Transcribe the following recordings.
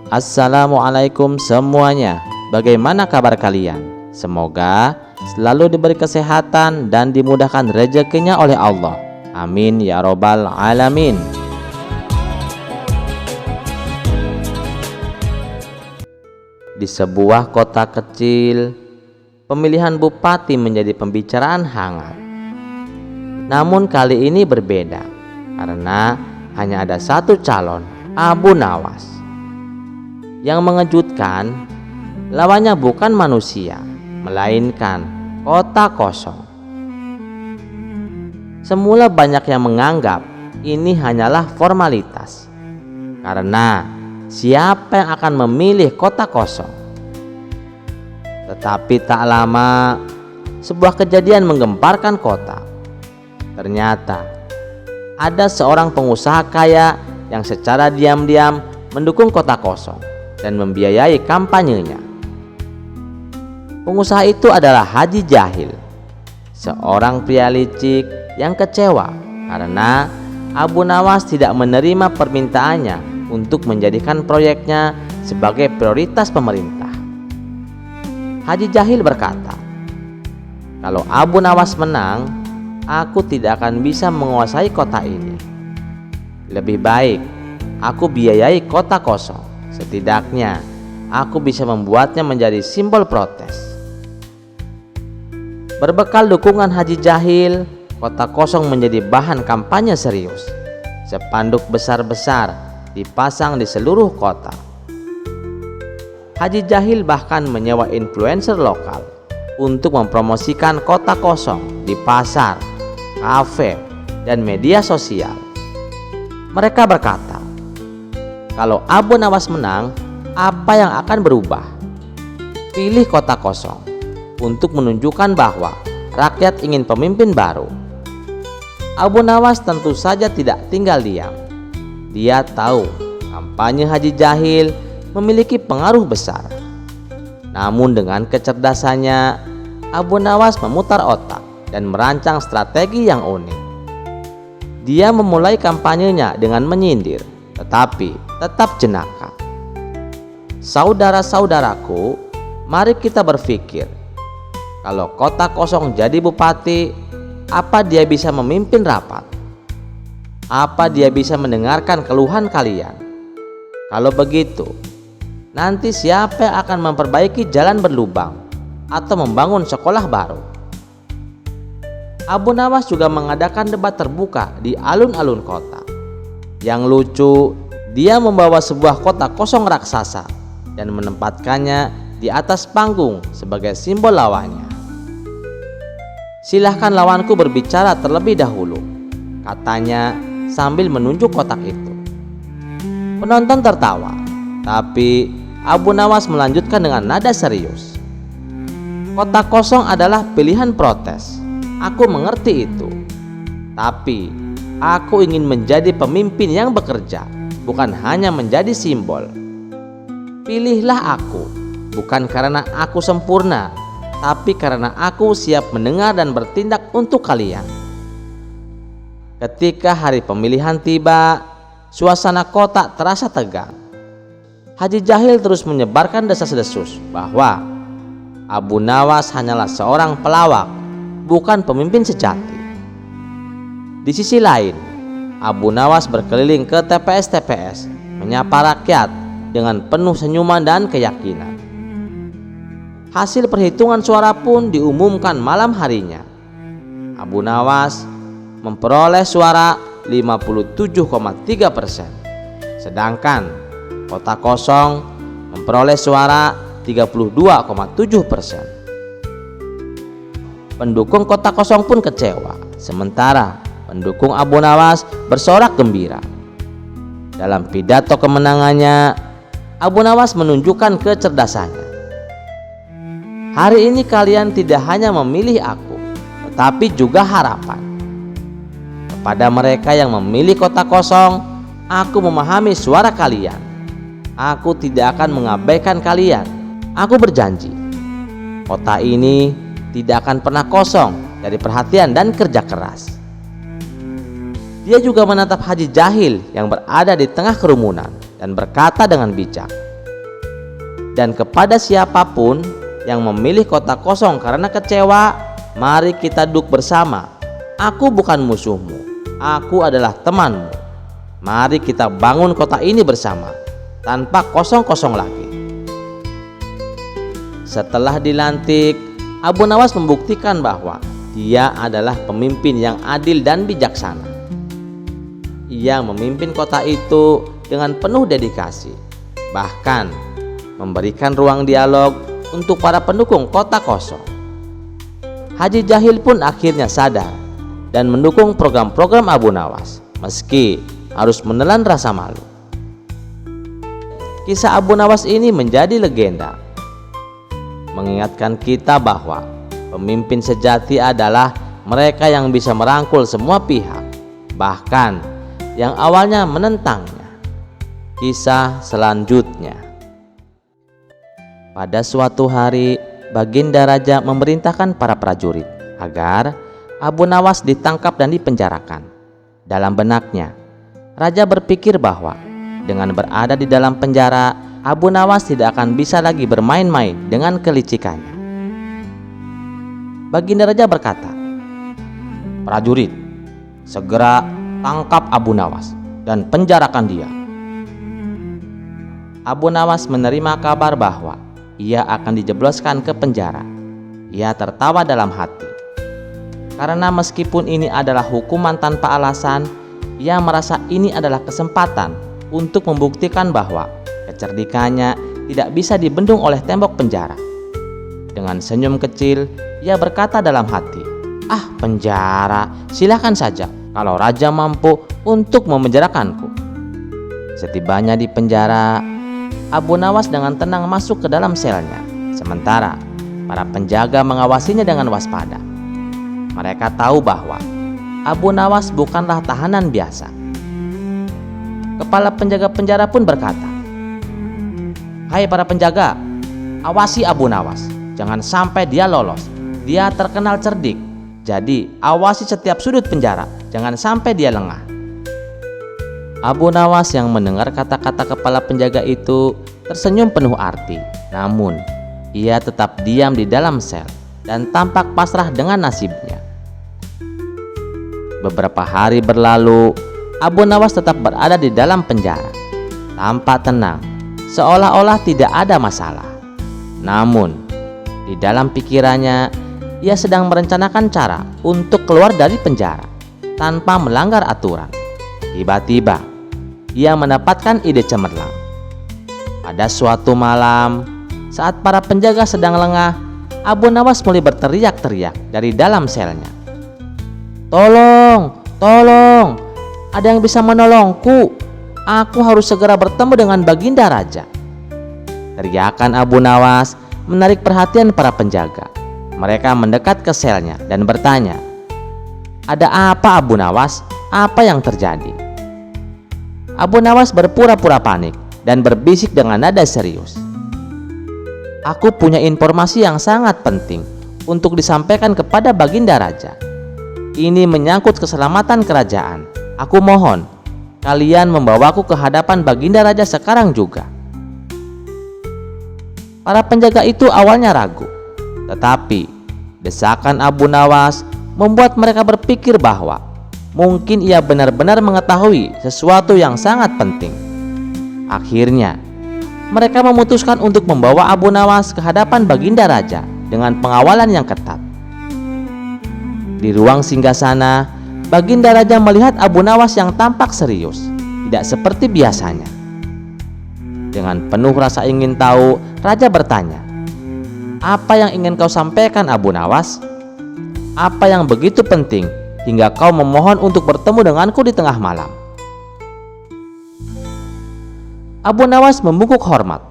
Assalamualaikum semuanya. Bagaimana kabar kalian? Semoga selalu diberi kesehatan dan dimudahkan rezekinya oleh Allah. Amin ya robbal alamin. Di sebuah kota kecil, pemilihan bupati menjadi pembicaraan hangat. Namun kali ini berbeda, karena hanya ada satu calon, Abu Nawas. Yang mengejutkan, lawannya bukan manusia, melainkan kota kosong. Semula banyak yang menganggap ini hanyalah formalitas, karena siapa yang akan memilih kota kosong? Tetapi tak lama, sebuah kejadian menggemparkan kota. Ternyata ada seorang pengusaha kaya yang secara diam-diam mendukung kota kosong dan membiayai kampanyenya. Pengusaha itu adalah Haji Jahil, seorang pria licik yang kecewa karena Abu Nawas tidak menerima permintaannya untuk menjadikan proyeknya sebagai prioritas pemerintah. Haji Jahil berkata, "Kalau Abu Nawas menang, aku tidak akan bisa menguasai kota ini. Lebih baik aku biayai kota kosong. Setidaknya aku bisa membuatnya menjadi simbol protes." Berbekal dukungan Haji Jahil, kota kosong menjadi bahan kampanye serius. Spanduk besar-besar dipasang di seluruh kota. Haji Jahil bahkan menyewa influencer lokal untuk mempromosikan kota kosong di pasar, kafe, dan media sosial. Mereka berkata, kalau Abu Nawas menang, apa yang akan berubah? Pilih kota kosong untuk menunjukkan bahwa rakyat ingin pemimpin baru. Abu Nawas tentu saja tidak tinggal diam. Dia tahu kampanye Haji Jahil memiliki pengaruh besar. Namun dengan kecerdasannya, Abu Nawas memutar otak dan merancang strategi yang unik. Dia memulai kampanyenya dengan menyindir, tetapi tetap jenaka. Saudara-saudaraku, mari kita berpikir, kalau kota kosong jadi bupati, apa dia bisa memimpin rapat? Apa dia bisa mendengarkan keluhan kalian? Kalau begitu, nanti siapa yang akan memperbaiki jalan berlubang atau membangun sekolah baru? Abu Nawas juga mengadakan debat terbuka di alun-alun kota. Yang lucu, dia membawa sebuah kota kosong raksasa dan menempatkannya di atas panggung sebagai simbol lawannya. "Silahkan lawanku berbicara terlebih dahulu," katanya sambil menunjuk kotak itu. Penonton tertawa, tapi Abu Nawas melanjutkan dengan nada serius. "Kota kosong adalah pilihan protes. Aku mengerti itu. Tapi aku ingin menjadi pemimpin yang bekerja, bukan hanya menjadi simbol. Pilihlah aku, bukan karena aku sempurna, tapi karena aku siap mendengar dan bertindak untuk kalian." Ketika hari pemilihan tiba, suasana kota terasa tegang. Haji Jahil terus menyebarkan desas-desus bahwa Abu Nawas hanyalah seorang pelawak, bukan pemimpin sejati. Di sisi lain, Abu Nawas berkeliling ke TPS-TPS, menyapa rakyat dengan penuh senyuman dan keyakinan. Hasil perhitungan suara pun diumumkan malam harinya. Abu Nawas memperoleh suara 57,3%, sedangkan kota kosong memperoleh suara 32,7%. Pendukung kota kosong pun kecewa, sementara pendukung Abu Nawas bersorak gembira. Dalam pidato kemenangannya, Abu Nawas menunjukkan kecerdasannya. "Hari ini kalian tidak hanya memilih aku, tetapi juga harapan. Kepada mereka yang memilih kota kosong, aku memahami suara kalian. Aku tidak akan mengabaikan kalian. Aku berjanji, kota ini tidak akan pernah kosong dari perhatian dan kerja keras." Dia juga menatap Haji Jahil yang berada di tengah kerumunan dan berkata dengan bijak, Dan kepada siapapun yang memilih kota kosong karena kecewa, mari kita duduk bersama. Aku bukan musuhmu, aku adalah temanmu. Mari kita bangun kota ini bersama, tanpa kosong-kosong lagi. Setelah dilantik, Abu Nawas membuktikan bahwa dia adalah pemimpin yang adil dan bijaksana. Ia memimpin kota itu dengan penuh dedikasi, bahkan memberikan ruang dialog untuk para pendukung kota kosong. Haji Jahil pun akhirnya sadar dan mendukung program-program Abu Nawas, meski harus menelan rasa malu. Kisah Abu Nawas ini menjadi legenda, mengingatkan kita bahwa pemimpin sejati adalah mereka yang bisa merangkul semua pihak, bahkan yang awalnya menentangnya. Kisah selanjutnya. Pada suatu hari, Baginda Raja memerintahkan para prajurit agar Abu Nawas ditangkap dan dipenjarakan. Dalam benaknya, Raja berpikir bahwa dengan berada di dalam penjara, Abu Nawas tidak akan bisa lagi bermain-main dengan kelicikannya. Baginda Raja berkata, "Prajurit, segera tangkap Abu Nawas dan penjarakan dia." Abu Nawas menerima kabar bahwa ia akan dijebloskan ke penjara. Ia tertawa dalam hati, karena meskipun ini adalah hukuman tanpa alasan, ia merasa ini adalah kesempatan untuk membuktikan bahwa kecerdikannya tidak bisa dibendung oleh tembok penjara. Dengan senyum kecil, ia berkata dalam hati, "Ah, penjara, silakan saja kalau raja mampu untuk memenjarakanku." Setibanya di penjara, Abu Nawas dengan tenang masuk ke dalam selnya, sementara para penjaga mengawasinya dengan waspada. Mereka tahu bahwa Abu Nawas bukanlah tahanan biasa. Kepala penjaga penjara pun berkata, "Hai para penjaga, awasi Abu Nawas, jangan sampai dia lolos. Dia terkenal cerdik, jadi awasi setiap sudut penjara, jangan sampai dia lengah." Abu Nawas yang mendengar kata-kata kepala penjaga itu tersenyum penuh arti. Namun ia tetap diam di dalam sel dan tampak pasrah dengan nasibnya. Beberapa hari berlalu, Abu Nawas tetap berada di dalam penjara, tampak tenang, seolah-olah tidak ada masalah. Namun di dalam pikirannya, ia sedang merencanakan cara untuk keluar dari penjara tanpa melanggar aturan. Tiba-tiba ia mendapatkan ide cemerlang. Pada suatu malam, saat para penjaga sedang lengah, Abu Nawas mulai berteriak-teriak dari dalam selnya, "Tolong, tolong, ada yang bisa menolongku? Aku harus segera bertemu dengan Baginda Raja." Teriakan Abu Nawas menarik perhatian para penjaga. Mereka mendekat ke selnya dan bertanya, "Ada apa Abu Nawas? Apa yang terjadi?" Abu Nawas berpura-pura panik dan berbisik dengan nada serius, "Aku punya informasi yang sangat penting untuk disampaikan kepada Baginda Raja. Ini menyangkut keselamatan kerajaan. Aku mohon kalian membawaku ke hadapan Baginda Raja sekarang juga." Para penjaga itu awalnya ragu, tetapi desakan Abu Nawas membuat mereka berpikir bahwa mungkin ia benar-benar mengetahui sesuatu yang sangat penting. Akhirnya mereka memutuskan untuk membawa Abu Nawas ke hadapan Baginda Raja dengan pengawalan yang ketat. Di ruang singgasana, Baginda Raja melihat Abu Nawas yang tampak serius, tidak seperti biasanya. Dengan penuh rasa ingin tahu, Raja bertanya, "Apa yang ingin kau sampaikan Abu Nawas? Apa yang begitu penting hingga kau memohon untuk bertemu denganku di tengah malam?" Abu Nawas membungkuk hormat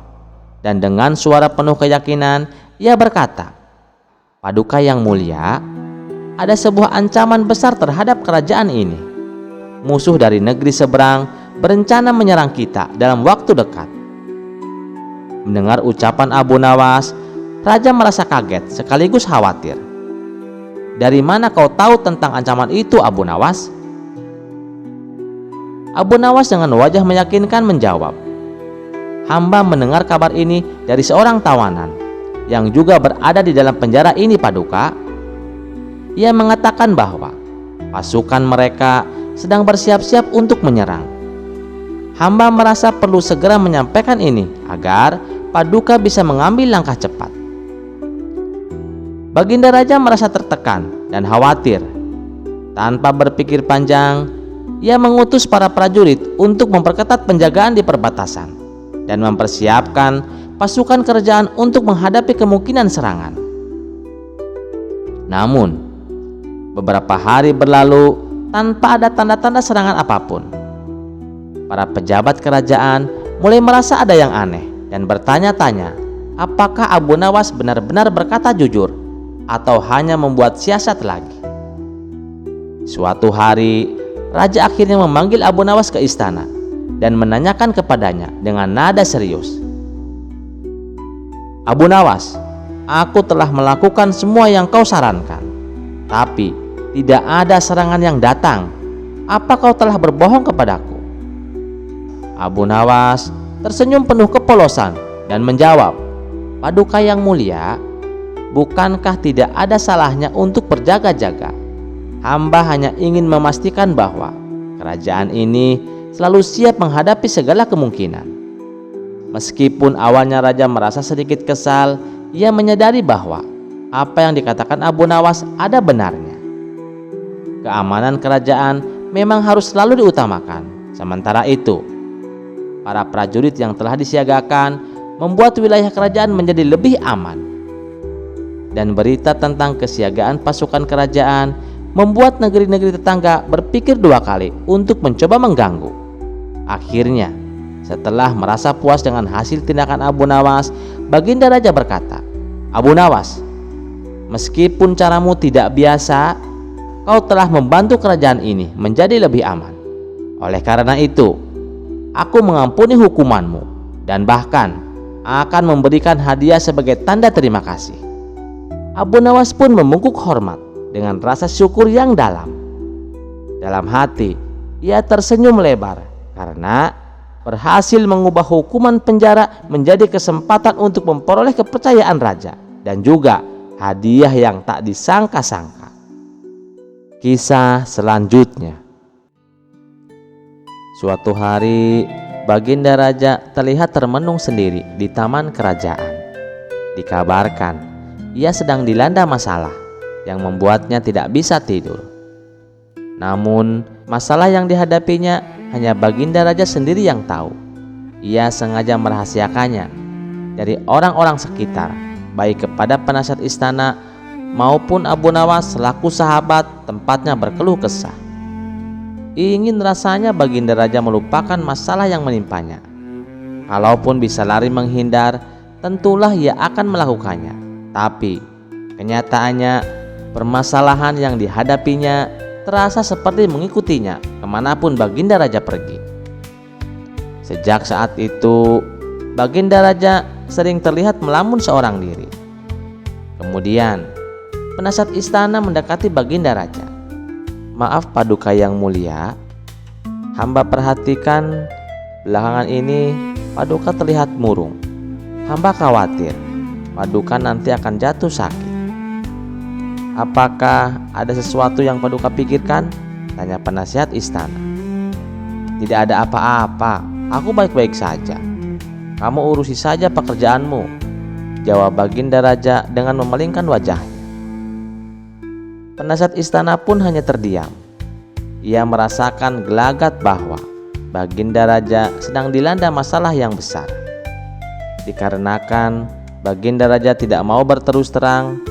dan dengan suara penuh keyakinan ia berkata, "Paduka yang mulia, ada sebuah ancaman besar terhadap kerajaan ini. Musuh dari negeri seberang berencana menyerang kita dalam waktu dekat." Mendengar ucapan Abu Nawas, Raja merasa kaget sekaligus khawatir. "Dari mana kau tahu tentang ancaman itu Abu Nawas?" Abu Nawas dengan wajah meyakinkan menjawab, hamba mendengar kabar ini dari seorang tawanan yang juga berada di dalam penjara ini, Paduka. Ia mengatakan bahwa pasukan mereka sedang bersiap-siap untuk menyerang. Hamba merasa perlu segera menyampaikan ini agar Paduka bisa mengambil langkah cepat. Baginda Raja merasa tertekan dan khawatir. Tanpa berpikir panjang, ia mengutus para prajurit untuk memperketat penjagaan di perbatasan dan mempersiapkan pasukan kerajaan untuk menghadapi kemungkinan serangan. Namun, beberapa hari berlalu tanpa ada tanda-tanda serangan apapun. Para pejabat kerajaan mulai merasa ada yang aneh dan bertanya-tanya apakah Abu Nawas benar-benar berkata jujur atau hanya membuat siasat lagi. Suatu hari, raja akhirnya memanggil Abu Nawas ke istana dan menanyakan kepadanya dengan nada serius, "Abu Nawas, aku telah melakukan semua yang kau sarankan, tapi tidak ada serangan yang datang. Apa kau telah berbohong kepadaku?" Abu Nawas tersenyum penuh kepolosan dan menjawab, "Paduka yang mulia, bukankah tidak ada salahnya untuk berjaga-jaga? Hamba hanya ingin memastikan bahwa kerajaan ini selalu siap menghadapi segala kemungkinan." Meskipun awalnya raja merasa sedikit kesal, ia menyadari bahwa apa yang dikatakan Abu Nawas ada benarnya. Keamanan kerajaan memang harus selalu diutamakan. Sementara itu, para prajurit yang telah disiagakan membuat wilayah kerajaan menjadi lebih aman. Dan berita tentang kesiagaan pasukan kerajaan membuat negeri-negeri tetangga berpikir dua kali untuk mencoba mengganggu. Akhirnya, setelah merasa puas dengan hasil tindakan Abu Nawas, Baginda Raja berkata, "Abu Nawas, meskipun caramu tidak biasa, kau telah membantu kerajaan ini menjadi lebih aman. Oleh karena itu, aku mengampuni hukumanmu dan bahkan akan memberikan hadiah sebagai tanda terima kasih." Abu Nawas pun membungkuk hormat dengan rasa syukur yang dalam. Dalam hati, ia tersenyum lebar karena berhasil mengubah hukuman penjara menjadi kesempatan untuk memperoleh kepercayaan raja dan juga hadiah yang tak disangka-sangka. Kisah selanjutnya. Suatu hari, Baginda Raja terlihat termenung sendiri di taman kerajaan. Dikabarkan, ia sedang dilanda masalah yang membuatnya tidak bisa tidur. Namun, masalah yang dihadapinya hanya Baginda Raja sendiri yang tahu. Ia sengaja merahasiakannya dari orang-orang sekitar, baik kepada penasihat istana maupun Abu Nawas selaku sahabat tempatnya berkeluh kesah. Ingin rasanya Baginda Raja melupakan masalah yang menimpanya. Kalaupun bisa lari menghindar, tentulah ia akan melakukannya. Tapi kenyataannya, permasalahan yang dihadapinya terasa seperti mengikutinya kemanapun Baginda Raja pergi. Sejak saat itu, Baginda Raja sering terlihat melamun seorang diri. Kemudian, penasihat istana mendekati Baginda Raja. "Maaf Paduka yang mulia, hamba perhatikan belakangan ini Paduka terlihat murung. Hamba khawatir Paduka nanti akan jatuh sakit. Apakah ada sesuatu yang Paduka pikirkan?" tanya penasihat istana. "Tidak ada apa-apa, aku baik-baik saja. Kamu urusi saja pekerjaanmu," jawab Baginda Raja dengan memalingkan wajahnya. Penasihat istana pun hanya terdiam. Ia merasakan gelagat bahwa Baginda Raja sedang dilanda masalah yang besar. Dikarenakan Baginda Raja tidak mau berterus terang,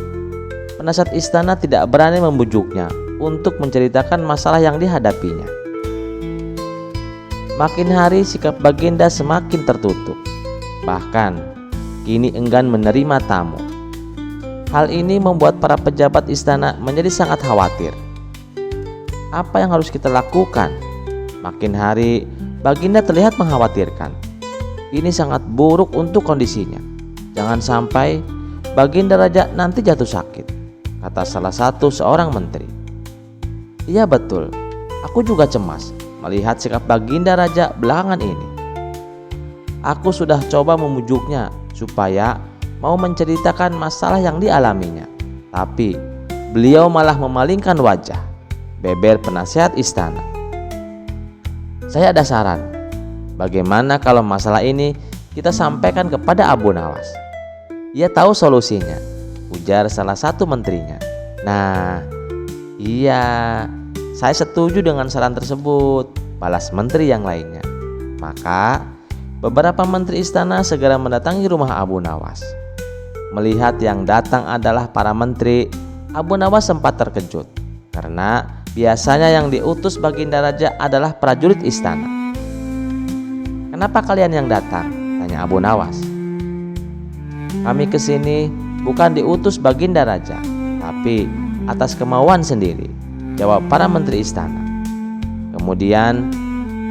penasihat istana tidak berani membujuknya untuk menceritakan masalah yang dihadapinya. Makin hari sikap Baginda semakin tertutup. Bahkan kini enggan menerima tamu. Hal ini membuat para pejabat istana menjadi sangat khawatir. Apa yang harus kita lakukan? Makin hari Baginda terlihat mengkhawatirkan. Ini sangat buruk untuk kondisinya. Jangan sampai Baginda Raja nanti jatuh sakit, kata salah satu seorang menteri. "Iya betul, aku juga cemas melihat sikap Baginda Raja belakangan ini. Aku sudah coba memujuknya supaya mau menceritakan masalah yang dialaminya, tapi beliau malah memalingkan wajah, beber penasihat istana. Saya ada saran. Bagaimana kalau masalah ini kita sampaikan kepada Abu Nawas? Ia tahu solusinya, ujar salah satu menterinya. Nah, iya, saya setuju dengan saran tersebut, balas menteri yang lainnya. Maka beberapa menteri istana segera mendatangi rumah Abu Nawas. Melihat yang datang adalah para menteri, Abu Nawas sempat terkejut karena biasanya yang diutus Baginda Raja adalah prajurit istana. "Kenapa kalian yang datang?" tanya Abu Nawas. "Kami kesini bukan diutus Baginda Raja, tapi atas kemauan sendiri," jawab para menteri istana. Kemudian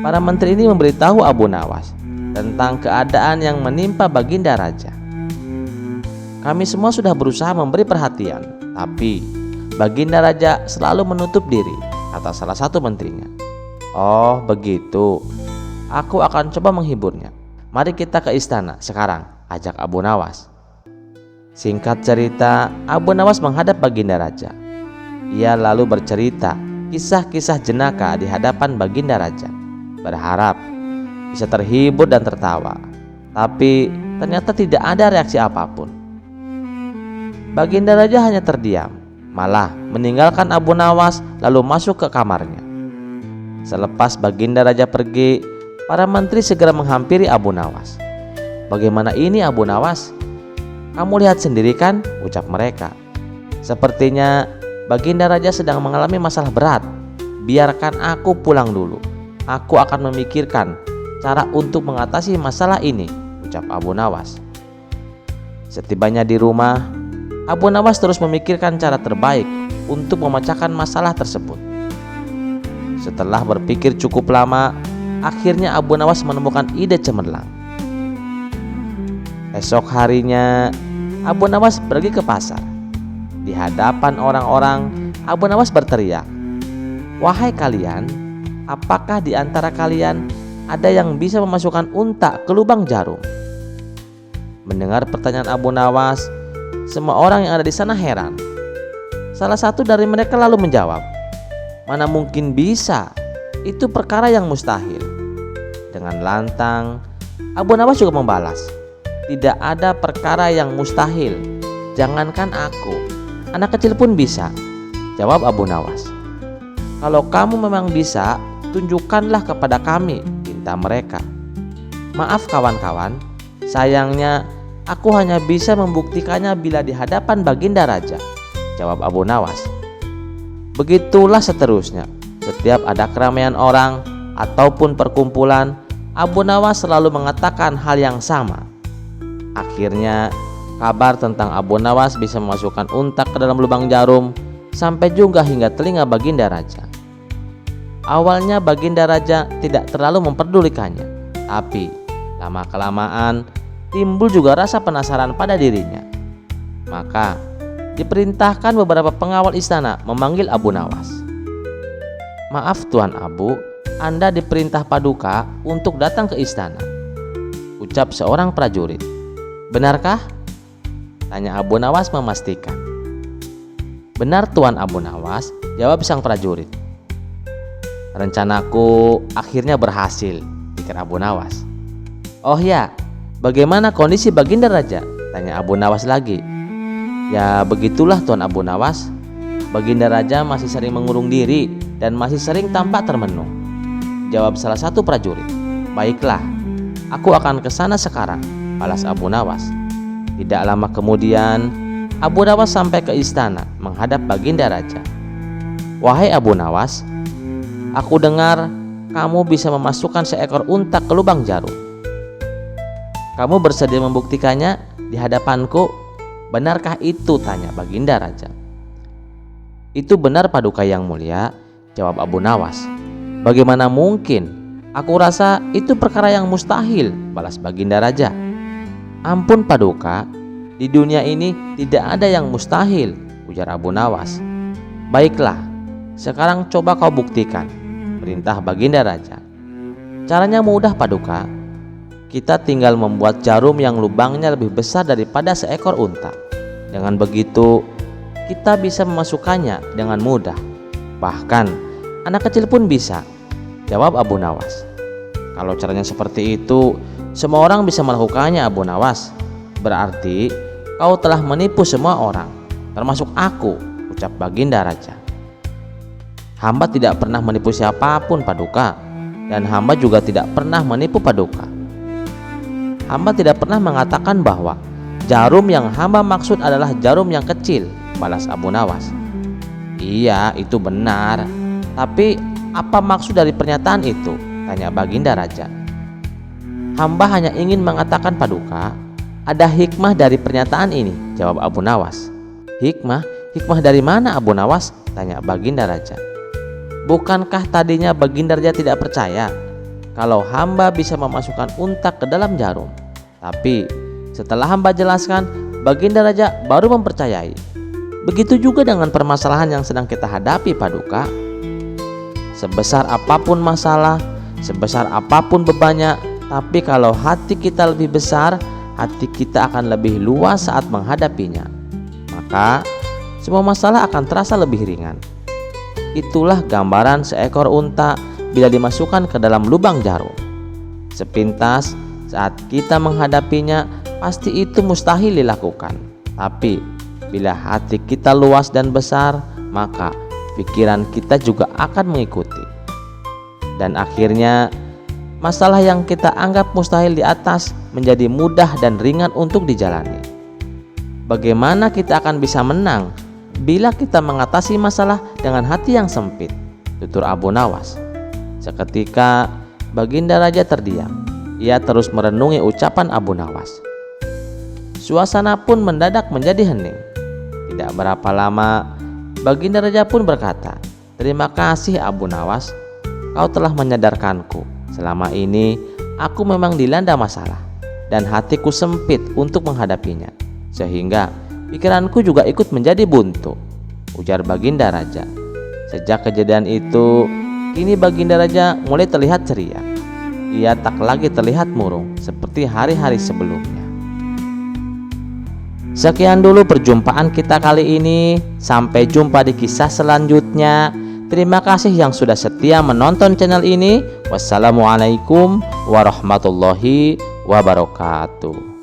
para menteri ini memberitahu Abu Nawas tentang keadaan yang menimpa Baginda Raja. "Kami semua sudah berusaha memberi perhatian, tapi Baginda Raja selalu menutup diri," kata salah satu menterinya. "Oh begitu, aku akan coba menghiburnya. Mari kita ke istana sekarang," ajak Abu Nawas. Singkat cerita, Abu Nawas menghadap Baginda Raja. Ia lalu bercerita kisah-kisah jenaka di hadapan Baginda Raja, berharap bisa terhibur dan tertawa. Tapi ternyata tidak ada reaksi apapun. Baginda Raja hanya terdiam, malah meninggalkan Abu Nawas lalu masuk ke kamarnya. Selepas Baginda Raja pergi, para menteri segera menghampiri Abu Nawas. "Bagaimana ini Abu Nawas? Kamu lihat sendiri kan?" ucap mereka. "Sepertinya Baginda Raja sedang mengalami masalah berat. Biarkan aku pulang dulu. Aku akan memikirkan cara untuk mengatasi masalah ini," ucap Abu Nawas. Setibanya di rumah, Abu Nawas terus memikirkan cara terbaik untuk memecahkan masalah tersebut. Setelah berpikir cukup lama, akhirnya Abu Nawas menemukan ide cemerlang. Esok harinya, Abu Nawas pergi ke pasar. Di hadapan orang-orang, Abu Nawas berteriak, "Wahai kalian, apakah di antara kalian ada yang bisa memasukkan unta ke lubang jarum?" Mendengar pertanyaan Abu Nawas, semua orang yang ada di sana heran. Salah satu dari mereka lalu menjawab, "Mana mungkin bisa, itu perkara yang mustahil." Dengan lantang, Abu Nawas juga membalas, "Tidak ada perkara yang mustahil, jangankan aku, anak kecil pun bisa," jawab Abu Nawas. "Kalau kamu memang bisa, tunjukkanlah kepada kami," pinta mereka. "Maaf kawan-kawan, sayangnya aku hanya bisa membuktikannya bila di hadapan Baginda Raja," jawab Abu Nawas. Begitulah seterusnya. Setiap ada keramaian orang ataupun perkumpulan, Abu Nawas selalu mengatakan hal yang sama. Akhirnya kabar tentang Abu Nawas bisa memasukkan unta ke dalam lubang jarum sampai juga hingga telinga Baginda Raja. Awalnya Baginda Raja tidak terlalu memperdulikannya, tapi lama-kelamaan timbul juga rasa penasaran pada dirinya. Maka diperintahkan beberapa pengawal istana memanggil Abu Nawas. "Maaf Tuan Abu, Anda diperintah Paduka untuk datang ke istana," ucap seorang prajurit. "Benarkah?" tanya Abu Nawas memastikan. "Benar Tuan Abu Nawas," jawab sang prajurit. "Rencanaku akhirnya berhasil," pikir Abu Nawas. "Oh ya, bagaimana kondisi Baginda Raja?" tanya Abu Nawas lagi. "Ya begitulah Tuan Abu Nawas, Baginda Raja masih sering mengurung diri dan masih sering tampak termenung," jawab salah satu prajurit. "Baiklah, aku akan ke sana sekarang," balas Abu Nawas. Tidak lama kemudian, Abu Nawas sampai ke istana menghadap Baginda Raja. "Wahai Abu Nawas, aku dengar kamu bisa memasukkan seekor unta ke lubang jarum. Kamu bersedia membuktikannya di hadapanku? Benarkah itu?" tanya Baginda Raja. "Itu benar Paduka yang mulia," jawab Abu Nawas. "Bagaimana mungkin? Aku rasa itu perkara yang mustahil," balas Baginda Raja. "Ampun Paduka, di dunia ini tidak ada yang mustahil," ujar Abu Nawas. "Baiklah, sekarang coba kau buktikan," perintah Baginda Raja. "Caranya mudah Paduka. Kita tinggal membuat jarum yang lubangnya lebih besar daripada seekor unta. Dengan begitu, kita bisa memasukkannya dengan mudah. Bahkan, anak kecil pun bisa, jawab Abu Nawas. Kalau caranya seperti itu, semua orang bisa melakukannya, Abu Nawas. Berarti kau telah menipu semua orang, termasuk aku, ucap Baginda Raja. Hamba tidak pernah menipu siapapun, Paduka, dan hamba juga tidak pernah menipu Paduka. Hamba tidak pernah mengatakan bahwa jarum yang hamba maksud adalah jarum yang kecil, balas Abu Nawas. Iya, itu benar. Tapi apa maksud dari pernyataan itu? Tanya Baginda Raja. Hamba hanya ingin mengatakan, Paduka, ada hikmah dari pernyataan ini, jawab Abu Nawas. Hikmah? Hikmah dari mana, Abu Nawas? Tanya Baginda Raja. Bukankah tadinya Baginda Raja tidak percaya kalau hamba bisa memasukkan unta ke dalam jarum? Tapi setelah hamba jelaskan, Baginda Raja baru mempercayai. Begitu juga dengan permasalahan yang sedang kita hadapi, Paduka. Sebesar apapun masalah, sebesar apapun bebannya, tapi kalau hati kita lebih besar, hati kita akan lebih luas saat menghadapinya. Maka semua masalah akan terasa lebih ringan. Itulah gambaran seekor unta bila dimasukkan ke dalam lubang jarum. Sepintas saat kita menghadapinya, pasti itu mustahil dilakukan. Tapi bila hati kita luas dan besar, maka pikiran kita juga akan mengikuti. Dan akhirnya masalah yang kita anggap mustahil di atas menjadi mudah dan ringan untuk dijalani. Bagaimana kita akan bisa menang bila kita mengatasi masalah dengan hati yang sempit? Tutur Abu Nawas. Seketika Baginda Raja terdiam. Ia terus merenungi ucapan Abu Nawas. Suasana pun mendadak menjadi hening. Tidak berapa lama Baginda Raja pun berkata, terima kasih Abu Nawas, kau telah menyadarkanku. Selama ini aku memang dilanda masalah dan hatiku sempit untuk menghadapinya, sehingga pikiranku juga ikut menjadi buntu, ujar Baginda Raja. Sejak kejadian itu, kini Baginda Raja mulai terlihat ceria. Ia tak lagi terlihat murung seperti hari-hari sebelumnya. Sekian dulu perjumpaan kita kali ini. Sampai jumpa di kisah selanjutnya. Terima kasih yang sudah setia menonton channel ini. Wassalamualaikum warahmatullahi wabarakatuh.